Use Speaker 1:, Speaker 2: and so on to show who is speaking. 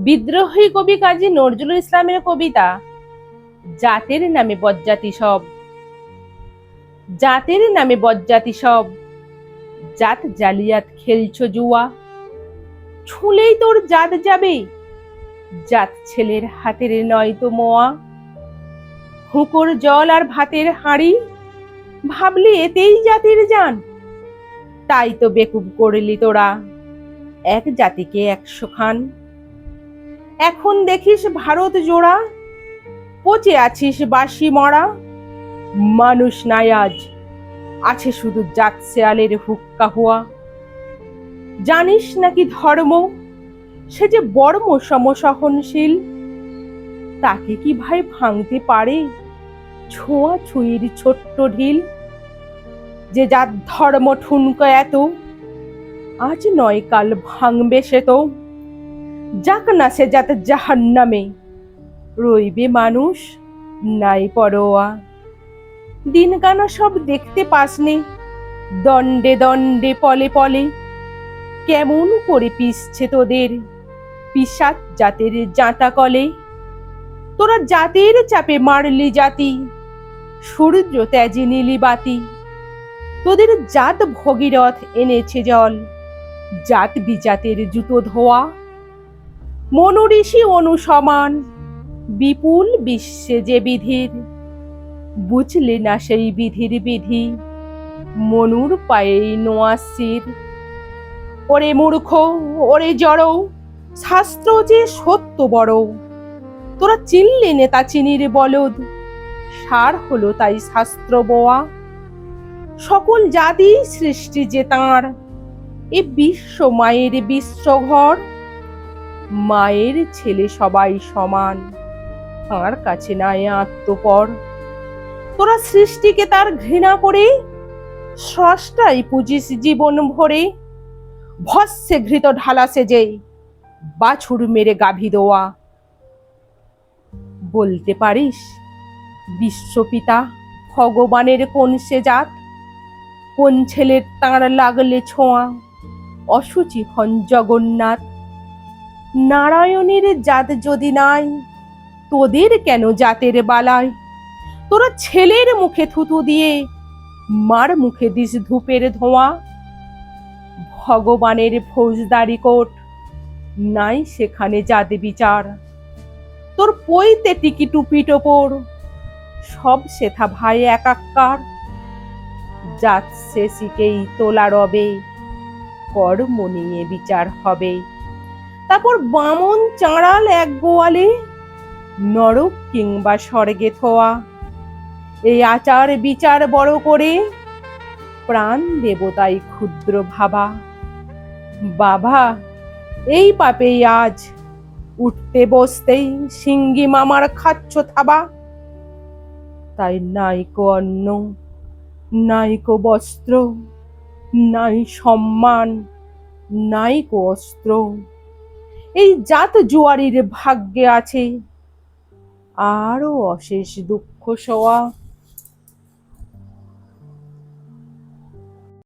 Speaker 1: বিদ্রোহী কবি কাজী নজরুল ইসলামের কবিতা জাতের নামে বজ্জাতি সব। জাতের নামে বজ্জাতি সব, জাত জালিয়াত খেলছো জুয়া। ছুঁলেই তোর জাত যাবে, জাত ছেলের হাতের নয় তো মোয়া। হুঁকোর জল আর ভাতের হাঁড়ি, ভাবলি এতেই জাতির জান। তাই তো বেকুব করলি তোরা এক জাতিকে ১০০ খান। এখন দেখিস ভারত জোড়া, পচে আছিস বাসি মরা। মানুষ নাই আজ, আছে শুধু জাত শেয়ালের হুক্কা হুয়া। জানিস নাকি ধর্ম সে যে বর্ম সমসহনশীল, তাকে কি ভাই ভাঙতে পারে ছোঁয়া ছুঁইর ছোট্ট ঢিল। যে যার ধর্ম ঠুনকো এত, আজ নয় কাল ভাঙবে সে তো। যাক না সে জাত জাহান্নামে, রইবে মানুষ নাই পরোয়া। দিনকানা সব দেখতে পাসনি, দণ্ডে দণ্ডে পলে পলে কেমন করে পিষছে তোদের পিশাচ জাতের জাঁতা কলে। তোরা জাতের চাপে মারলি জাতি, সূর্য ত্যাজি নীলি বাতি। তোদের জাত ভগীরথ এনেছে জল, জাত বিজাতের জুতো ধোয়া। মনুঋষি অনুসমান বিপুল বিশ্বে যে বিধির, বুঝলে না সেই বিধির বিধি মনুর পায়েই নোয়াসির। ওরে মূর্খ, ওরে জড়, শাস্ত্র যে সত্য বড়। তোরা চিনলি নেতা চিনির বলদ, সার হলো তাই শাস্ত্র বোয়া। সকল জাতি সৃষ্টি যে তাঁর, এ বিশ্ব মায়ের বিশ্বঘর। মায়ের ছেলে সবাই সমান, তাঁর কাছে নাই আত্মপর। তোরা সৃষ্টিকে তার ঘৃণা করে, স্রষ্টাই পুজিস জীবন ভরে। ভস্যে ঘৃত ঢালা সেজে, বাছুর মেরে গাভী দোয়া। বলতে পারিস বিশ্বপিতা ভগবানের কোন সে জাত? কোন ছেলের তাঁর লাগলে ছোঁয়া অসুচি হন জগন্নাথ? নারায়ণের জাত যদি নাই, তোদের কেন জাতের বালায়? তোরা ছেলের মুখে থুতু দিয়ে মার মুখে দিস ধূপের ধোঁয়া। ভগবানের ফৌজদারি কোর্ট, নাই সেখানে জাত বিচার। তোর পইতে টিকি টুপি টোপর, সব সেথা ভাই একাকার। জাত শেষিকেই তোলা রবে, কর্ম নিয়ে বিচার হবে। তারপর বামন চাঁড়াল এক গোয়ালে, নরক কিংবা স্বর্গে থোয়া। এই আচার বিচার বড় করে, প্রাণ দেবতাই ক্ষুদ্র ভাবা। বাবা এই পাপেই আজ, উঠতে বসতেই সিঙ্গি মামার খাচ্ছ থাবা। তাই নাইকো অন্ন, নাইকো বস্ত্র, নাই সম্মান, নাইকো অস্ত্র। এই জাত জুয়ারির ভাগ্যে আছে আরো অশেষ দুঃখ সওয়া।